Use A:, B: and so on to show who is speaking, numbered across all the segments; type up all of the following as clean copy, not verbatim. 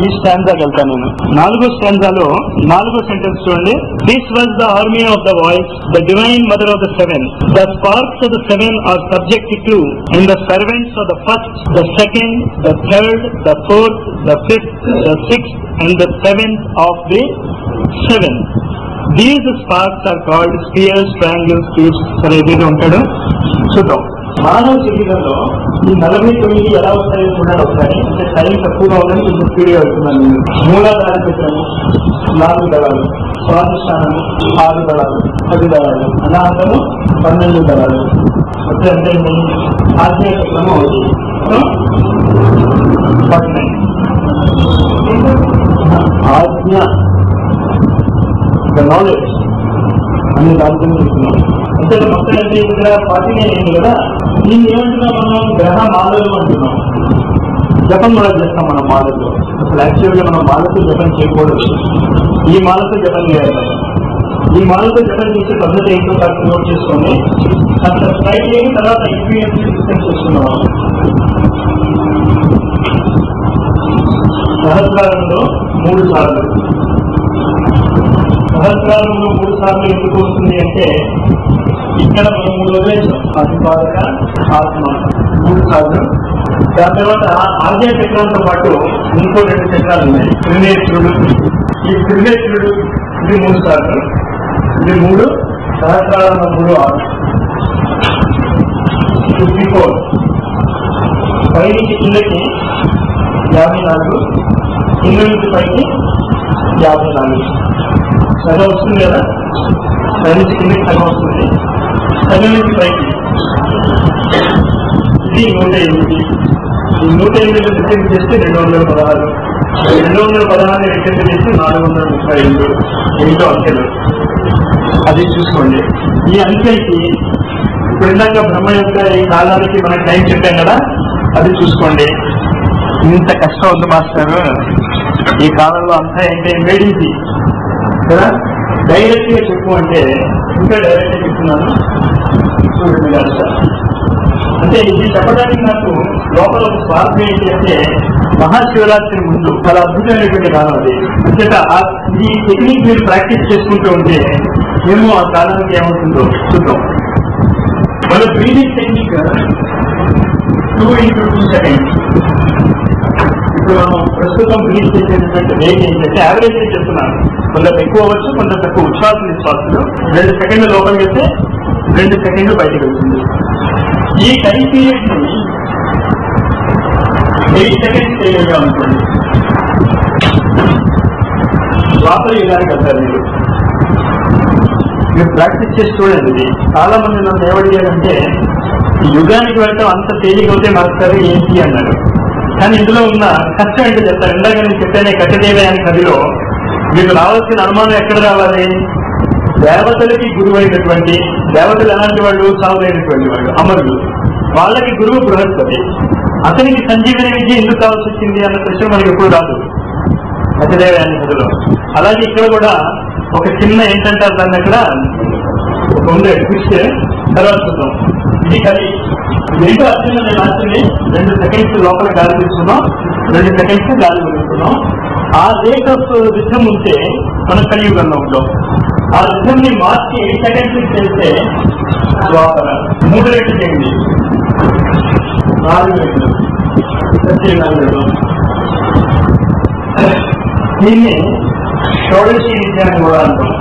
A: ఈ స్టాంజాకి వెళ్తాను నేను. 4వ స్టాంజాలో 4వ సెంటెన్స్ చూడండి. This was the army of the voice, the divine mother of the seven, the sparks of the seven are subject to and the servants of the first, the second, the third, the fourth, the fifth, the sixth and the seventh of the seven. These sparks are called spheres, triangles, cubes. సరే ఏదో ఉంటాడు చూద్దాం. మానవ శరీరంలో ఈ 49 ఎలా వస్తాయో చూడండి ఒకసారి. అంటే టైం తక్కువగా ఉందని కొంచెం స్పీడ్గా వెళ్తున్నాను. మూలాధార చక్రము 4 దళాలు, స్వాధిష్టానము 6 దళాలు, 10 దళాలు, అనాహతము 12 దళాలు. అంటే అంటే ఆజ్ఞా చక్రము అవుతుంది. 49 ఆజ్ఞ ద నాలెడ్జ్ అనే దాంట్లో చెప్తున్నాం. అంటే మొత్తం అంటే ఇక్కడ 49 అయింది కదా. దీన్ని ఏమంటున్నాం మనం? గ్రహ మాలలు అంటున్నాం. జపం కూడా చేస్తాం మనం మాలతో. అసలు యాక్చువల్గా మనం మాలతో జపం చేయకూడదు. ఈ మాలతో జపం చేయాలి. ఈ మాలతో జపం చేసే పద్ధతి ఏంటో కాస్త నోట్ చేసుకొని అసలు ట్రై చేసి తర్వాత ఎక్స్పీరియన్స్ డిస్కస్ చేసుకున్నాం. సహస్రారంలో 3 సార్లు, సహస్రారంలో 3 సార్లు ఎందుకు వస్తుంది అంటే ఇక్కడ మనం 3 వదిలేసాం. అధిపాదక, ఆత్మ 3 సార్లు. దాని తర్వాత ఆజ్ఞా చక్రంతో పాటు ఇంకో 2 చక్రాలు ఉన్నాయి. త్రినేత్రుడు, ఈ త్రినేత్రుడు ఇది 3 సార్లు, ఇది 3. సహస్రారంలో 3 6 54. పైకి కిందకి 54, కింద నుంచి పైకి 54. సగం వస్తుంది కదా. పై నుంచి కిందకి సగం వస్తుంది, సగం నుంచి పైకి ఇది 108. ఈ 108 రిటర్న్ చేస్తే 216, 216 రిటర్న్ చేస్తే 432 ఎంతో అంకెలు. అది చూసుకోండి. ఈ అంకెలకి ఇప్పుడు ఇందాక బ్రహ్మ యొక్క ఈ కాలానికి మనకి టైం చెప్పాం కదా, అది చూసుకోండి. ఇంత కష్టం ఉంది మాస్టర్ ఈ కాలంలో అంతా ఏంటి మేడీజీ కదా. డైరెక్ట్ గా చెప్పు అంటే ఇంకా డైరెక్ట్ గా చెప్తున్నాను చూడండి కదా. అంటే ఇది చెప్పడానికి నాకు లోపల ఒక స్వార్థం ఏంటి అంటే మహాశివరాత్రి ముందు చాలా అద్భుతమైనటువంటి కాలం అది. అంతేత ఈ టెక్నిక్ మీరు ప్రాక్టీస్ చేసుకుంటూ ఉంటే మేము ఆ కాలానికి ఏమవుతుందో చూద్దాం. మన బ్రీదింగ్ టెక్నిక్ 2 into 2 seconds. ఇప్పుడు మనం ప్రస్తుతం బ్రీత్ చేసేటువంటి రేట్ ఏంటంటే యావరేజ్ చెప్తున్నాను. కొంత ఎక్కువ అవ్వచ్చు, కొంత తక్కువ. ఉచ్ఛ్వాసలు నిశ్వాసాలు 2 సెకండ్లు లోపలికి వెళ్తే 2 సెకండ్లు బయటకు వెళ్తుంది. ఈ టైం పీరియడ్ ని 8 సెకండ్స్ చేయగా ఉంటుంది. లోపల యుగానికి వెళ్తారు మీరు ప్రాక్టీస్ చేసి చూడండి. ఇది చాలా మంది నన్ను ఏమడిగారంటే యుగానికి వెళ్ళటం అంత తేలికవుతే మాస్టర్ ఏంటి అన్నారు. కానీ ఇందులో ఉన్న కష్టం ఏంటో చెప్తారు. ఇందాక నేను చెప్పానే కట్టదేవే అనే కథలో మీకు రావాల్సిన అనుమానం ఎక్కడ రావాలి? దేవతలకి గురువు అయినటువంటి, దేవతలు ఎలాంటి వాళ్ళు? చావులైనటువంటి వాళ్ళు, అమరులు. వాళ్ళకి గురువు బృహస్పతి. అతనికి సంజీవని విద్య ఎందుకు కావాల్సి వచ్చింది అన్న ప్రశ్న మనకి ఎప్పుడు రాదు కట్టదేవే అనే కథలో. అలాగే ఇక్కడ కూడా ఒక చిన్న ఏంటంటారు దాన్ని అక్కడ ఒక ఉండే ట్విస్ట్ తర్వాత చూద్దాం. ఇది కలి ఏంటో అర్థంగా నేను రాసింది 2 సెకండ్స్ లోపల గాలి తీసుకున్నాం, 2 సెకండ్స్ గాలి వదులుతున్నాం. ఆ రేట్ ఆఫ్ రిథమ్ ఉంటే మనం కలియుగంలో ఉంటాం. ఆ రిథమ్ ని మార్చి 8 సెకండ్స్ చేస్తే లోపల 3 రెట్లు చేయండి, 4 రెట్లు, 4 రెట్లు. దీన్ని షోడశి విద్య అని కూడా అంటాం.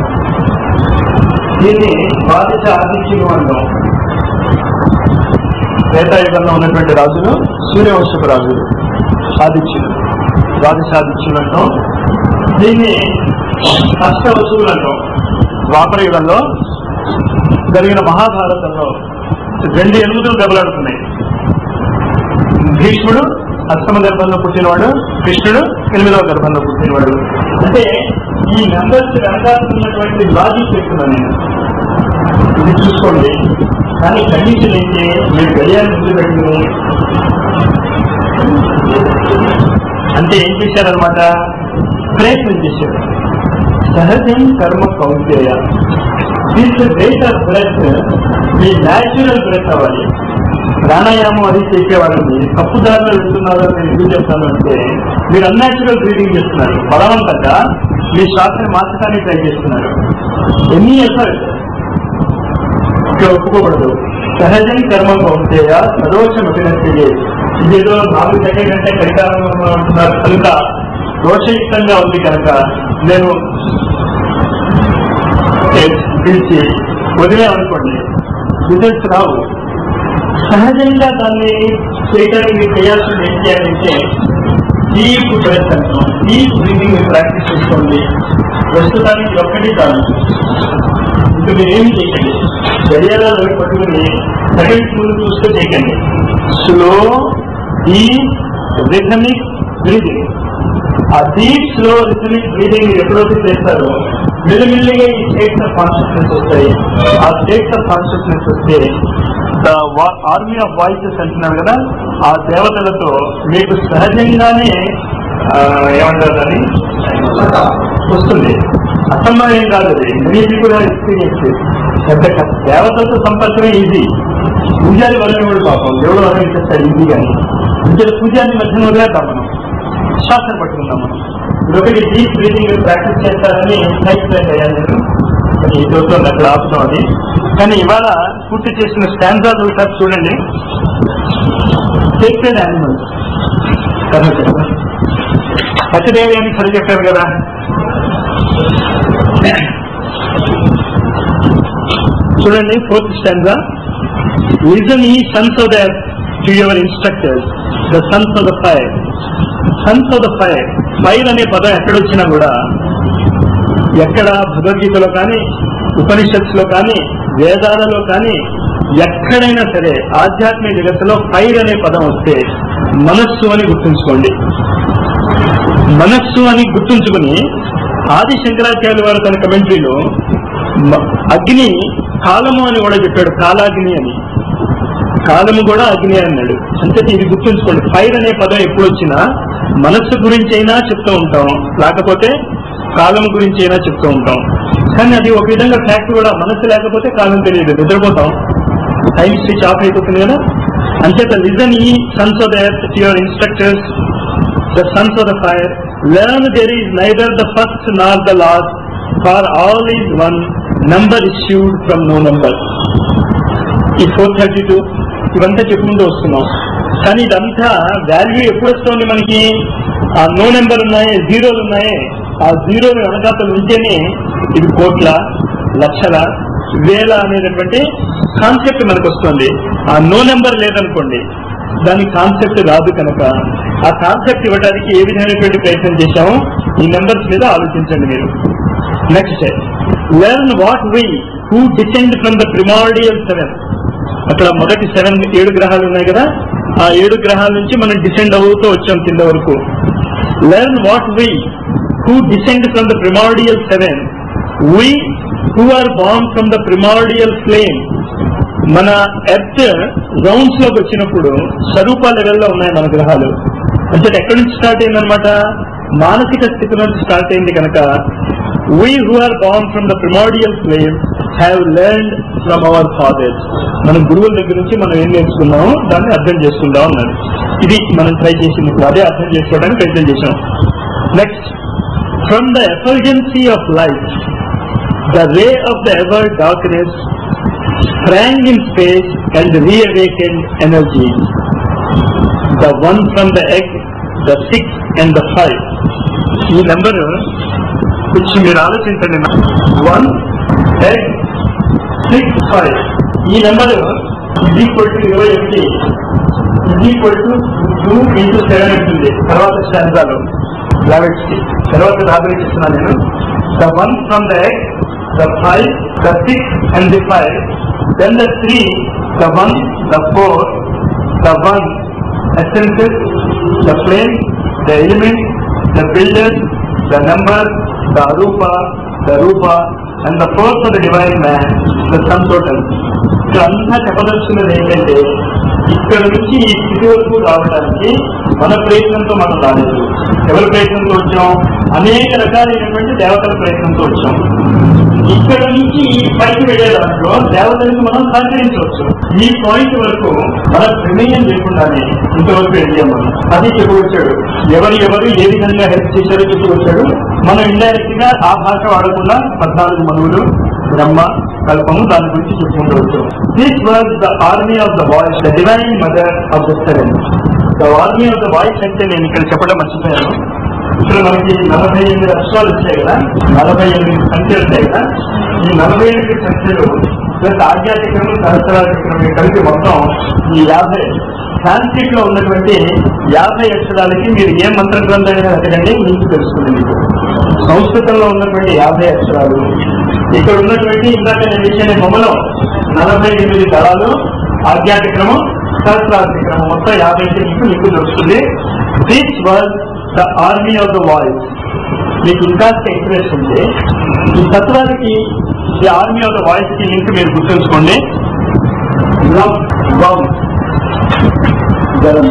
A: దీన్ని బాధిత ఆదిత్యులు అంటాం. త్రేతాయుగంలో ఉన్నటువంటి రాజులు సూర్యవంశపు రాజులు ఆదిత్యులు, ద్వాదశాదిత్యులు అంటాం. దీన్ని అష్టవసువులు అంటాం. ద్వాపర యుగంలో జరిగిన మహాభారతంలో 2 ఎలుగులు దెబ్బలాడుతున్నాయి. భీష్ముడు అష్టమ గర్భంలో పుట్టినవాడు, కృష్ణుడు 8వ గర్భంలో పుట్టినవాడు. అంటే ఈ నంబర్స్ వెనకాల్సినటువంటి లాజిక్ చెప్తున్నాను నేను. ఇది చూసుకోండి. కానీ కండిషన్ ఏంటి? మీరు గడియాన్ని ముందు పెట్టుకుని అంటే ఏం చేశారనమాట, ప్రయత్నం చేశారు. సహజం కర్మ కౌంటేయ. దిస్ రేట్ ఆఫ్ బ్రెత్ మీ న్యాచురల్ బ్రెత్ అవ్వాలి. ప్రాణాయామం అది చేసేవాళ్ళని తప్పుదారిలో వెళ్తున్నారో నేను ఎందుకు చెప్తాను అంటే, మీరు అన్యాచురల్ బ్రీదింగ్ చేస్తున్నారు, బలవంతంగా మీ శ్వాసని మార్చడానికి ట్రై చేస్తున్నారు. ఎన్ని ఎఫర్ట్ ఇక్కడ ఒప్పుకోకూడదు. సహజం కర్మం అవుతాయా సదోషం అభినచ్చే. ఇదేదో 4 సెకండ్ అంటే కరికాలంలో ఉంటున్నారు కనుక దోషయుక్తంగా ఉంది కనుక నేను పిలిచి వదిలేమనుకోండి, రిజల్ట్స్ రావు. సహజంగా దాన్ని చేయడానికి మీరు చేయాల్సింది ఏం చేయాలంటే డీప్ బ్రెత్ అంటాం, డీప్ బ్రీతింగ్ ప్రాక్టీస్ చేసుకోండి. ప్రస్తుతానికి ఒక్కటి కాదు, ఇప్పుడు మీరు ఏమి చేయకండి, శరీరాలు పట్టుకుని సెకండ్స్ ముందు చూస్తూ చేయకండి. Slow deep rhythmic breathing. ఆ డీప్ స్లో రిథమిక్ బ్రీతింగ్ మీరు ఎప్పుడైతే చేస్తారో మెల్లిమెల్లిగా ఈ స్టేట్స్ ఆఫ్ కాన్షియస్నెస్ వస్తాయి. ఆ స్టేట్స్ ఆఫ్ కాన్షియస్నెస్ వస్తే ఆర్మీ ఆఫ్ వాయిసెస్ అంటున్నారు కదా, ఆ దేవతలతో మీకు సహజంగానే ఏమంటారు అని వస్తుంది. అసంభవం ఏం కాదు, అది మీకు కూడా ఎక్స్పీరియన్స్. పెద్ద దేవతలతో సంపర్కమే ఈజీ. పూజారి వరకు కూడా పాపం దేవుడు వరకు ఇచ్చేస్తాడు ఈజీగానే. ఇంకే పూజారి మధ్యన వదిలేద్దాం, మనం శ్వాసను పట్టుకుందాం. మనం ఇదొకటి డీప్ బ్రీతింగ్ ప్రాక్టీస్ చేస్తారని ఎక్స్ప్లెయిన్ అయ్యాను నేను. ఈ రోజు అక్కడ ఆపుతాం అది. కానీ ఇవాళ పూర్తి చేసిన స్టాండ్స్ ఒకసారి చూడండి. సేక్రెడ్ యానిమల్స్ సత్యదేవి అని సరి చెప్పారు కదా. చూడండి 4th stanza. Listen ye sons of the earth to your instructors, the sons of the fire. Sons of the fire, fire అనే పదం ఎక్కడొచ్చినా కూడా, ఎక్కడ భగవద్గీతలో కానీ ఉపనిషత్స్ లో కానీ వేదాలలో కానీ ఎక్కడైనా సరే ఆధ్యాత్మిక జగత్తులో ఫైర్ అనే పదం వస్తే మనస్సు అని గుర్తుంచుకోండి. మనస్సు అని గుర్తుంచుకుని ఆది శంకరాచార్యుల వారు తన కమెంటరీలో అగ్ని కాలము అని కూడా చెప్పాడు, కాలాగ్ని అని. కాలము కూడా అగ్ని అన్నాడు. అంటే ఇది గుర్తుంచుకోండి. ఫైర్ అనే పదం ఎప్పుడు వచ్చినా మనస్సు గురించి అయినా చెప్తూ ఉంటాం, లేకపోతే కాలం గురించి అయినా చెప్తూ ఉంటాం. కానీ అది ఒక విధంగా ఫ్యాక్ట్ కూడా. మనస్సు లేకపోతే కాలం తెలియదు, నిద్రపోతాం, టైం స్విచ్ ఆఫ్ అయిపోతుంది కదా. అంచేత listen ye sons of the earth to your instructors, the sons of the fire. Learn there is neither the first nor the last, for all is one, number issued from no number. ఈ 432 ఇవంతా చెప్పుకుంటూ వస్తున్నాం. కానీ ఇదంతా value ఎప్పుడు వస్తుంది మనకి? ఆ నో నెంబర్ ఉన్నాయి, జీరోలు ఉన్నాయి. ఆ జీరోలు వెనకాతలు ఉంటేనే ఇది కోట్ల, లక్షల, వేల అనేటటువంటి కాన్సెప్ట్ మనకు వస్తుంది. ఆ నో నెంబర్ లేదనుకోండి, దాని కాన్సెప్ట్ రాదు. కనుక ఆ కాన్సెప్ట్ ఇవ్వడానికి ఏ విధమైనటువంటి ప్రయత్నం చేశామో ఈ నెంబర్స్ మీద ఆలోచించండి మీరు. Next, learn what we who descend from the primordial 7. అక్కడ మొదటి 7 గ్రహాలు ఉన్నాయి కదా, ఆ 7 గ్రహాల నుంచి మనం డిసెండ్ అవుతూ వచ్చాం కింద వరకు. Learn what we who descend from the primordial 7, we who are born from the primordial flame. మన ఎర్త్ రౌండ్స్ లోకి వచ్చినప్పుడు స్వరూప లెవెల్లో ఉన్నాయి మన గ్రహాలు. అంటే ఎక్కడి నుంచి స్టార్ట్ అయిందనమాట? మానసిక స్థితి నుంచి స్టార్ట్ అయింది. కనుక we who are born from the primordial flame have learned from our fathers. మన గురువుల దగ్గర నుంచి మనం ఏం నేర్చుకున్నామో దాన్ని అర్థం చేసుకుందాం అన్నారు. ఇది మనం ట్రై చేసింది, అదే అర్థం చేసుకోవడానికి ప్రయత్నం చేసాం. Next, from the effulgency of light, the ray of the ever darkness sprang in space and reawakened energy. The one from the egg, the 6 and the 5. ఈ నెంబర్ కొంచెం మీరు ఆలోచించండి. 1 egg 6 5. ఈ నెంబర్ =21 =2 × 7 ఉంటుంది. తర్వాత స్టాండ్జాలో బ్లావెట్స్కి తర్వాత రాబడి ఇస్తున్నాను నేను. The one from the egg, the 5, the 6 and the 5, then the 3, the 1, the 4, the 1 essences, the flame, the element, the builder, the number, the arupa, the rupa, and the force of the divine man, the sum total. ఇదంతా చెప్పదలుచున్నది ఏంటంటే, ఇక్కడ నుంచి ఈ స్థితి వరకు రావడానికి మన ప్రయత్నంతో మనం రాలేదు. ఎవరి ప్రయత్నంతో వచ్చాం? అనేక రకాలైనటువంటి దేవతల ప్రయత్నంతో వచ్చాం. ఇక్కడ నుంచి పైకి వెళ్ళే దాంట్లో దేవతలకు మనం సహకరించవచ్చు. ఈ పాయింట్ వరకు మన ప్రమేయం లేకుండానే ఇంతవరకు వెళ్ళాం మనం. అది చెప్పుకొచ్చాడు. ఎవరు ఏ విధంగా హెల్ప్ చేశారో చెప్పుకొచ్చాడు. మనం ఇండైరెక్ట్ గా ఆ భాష వాడకుండా 14 మనువులు, బ్రహ్మ, కల్పము దాని గురించి చెప్పుకుంటూ. This was the army of the voice, the divine mother of the seven. The army of the voice అంటే నేను ఇక్కడ చెప్పడం మర్చిపోయాను. ఇక్కడ మనకి 48 అక్షరాలు వచ్చాయి కదా, 48 సంఖ్యలు వచ్చాయి కదా. ఈ 48 సంఖ్యలు ప్లస్ ఆధ్యాత్మికము, సహస్రాధికము కలిపి మొత్తం ఈ 50 సాంస్క్రిట్ లో ఉన్నటువంటి 50 అక్షరాలకి మీరు ఏ మంత్ర గ్రంథమైనా అడగండి, మీకు తెలుస్తుంది. మీకు సంస్కృతంలో ఉన్నటువంటి 50 అక్షరాలు, ఇక్కడ ఉన్నటువంటి ఇందాక నేను ఇచ్చిన బొమ్మలో 48 దళాలు, ఆధ్యాత్మికము, సహస్రాధికము మొత్తం 50 మీకు దొరుకుతుంది. This was the army of the voice. మీకు ఇంకా ఎక్స్ప్రెస్ ఉంటే ఈ తత్వానికి ఈ ఆర్మీ ఆఫ్ ద వాయిస్ కి లింక్ మీరు గుర్తుంచుకోండి. గరం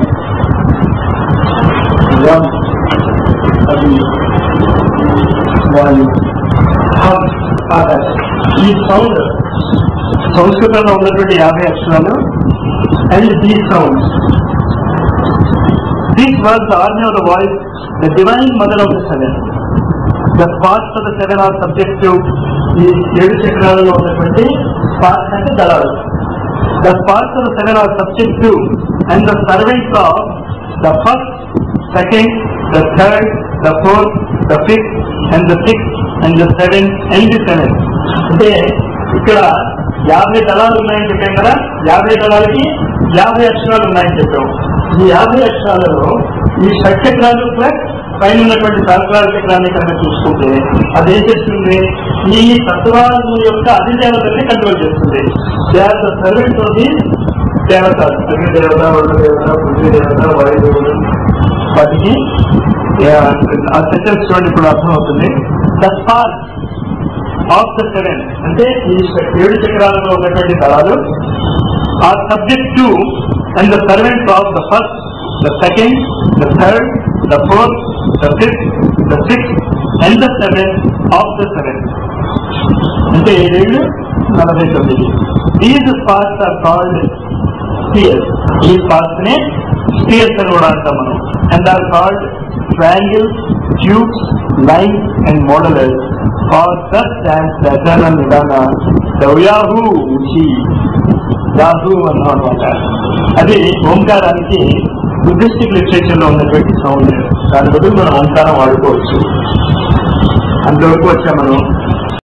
A: ఈ సౌండ్ సంస్కృతంలో ఉన్నటువంటి 50 అక్షరాలు. And these sounds, this was the army of the voice, the divine mother of the seven. The parts of the seven are subject to ఈ 7 చక్రాలలో ఉన్నటువంటి parts అంటే దళాలు. The parts of the seven are subject to and the servants of the first, second, the third, the fourth, the fifth and the sixth and the seventh and the seventh. అంటే ఇక్కడ 50 దళాలు ఉన్నాయని చెప్పాం కదా, 50 దళాలకి 50 అక్షరాలు ఉన్నాయని చెప్పాం. ఈ 50 అక్షరాలలో ఈ షట్చక్రాలు ప్లస్ పైన ఉన్నటువంటి సహస్రాల చక్రాన్ని కనుక చూసుకుంటే అదేం చేస్తుంది, ఈ తత్వాల యొక్క అధిదేవతని కంట్రోల్ చేస్తుంది. దేవత సర్వెంట్తోని దేవత, అగ్నిదేవత, వరుణదేవత, పృథ్వీదేవత, వాయుదేవుడు, వాటికి ఆ సెంటెన్స్ చూడండి ఇప్పుడు అర్థమవుతుంది. The spark of the seven అంటే ఈ 7 చక్రాలలో ఉన్నటువంటి దళాలు are subject to and the servants of the first, the second, the third, the fourth, the fifth, the sixth and the seventh of the seventh. అంటే 7 49. These sparks are called spheres. ఈ sparks నే spheres అని కూడా అంటాం మనం. And are called triangles, cubes, lines and modelers. For such stands the eternal Nidana, the Yahu Uchi. Yahoo అన్నమాట. అది ఓంకారానికి Buddhistic literature లో ఉన్నటువంటి సౌండ్. దాని బదులు మనం ఓంకారం వాడుకోవచ్చు. అంతవరకు వచ్చా మనం.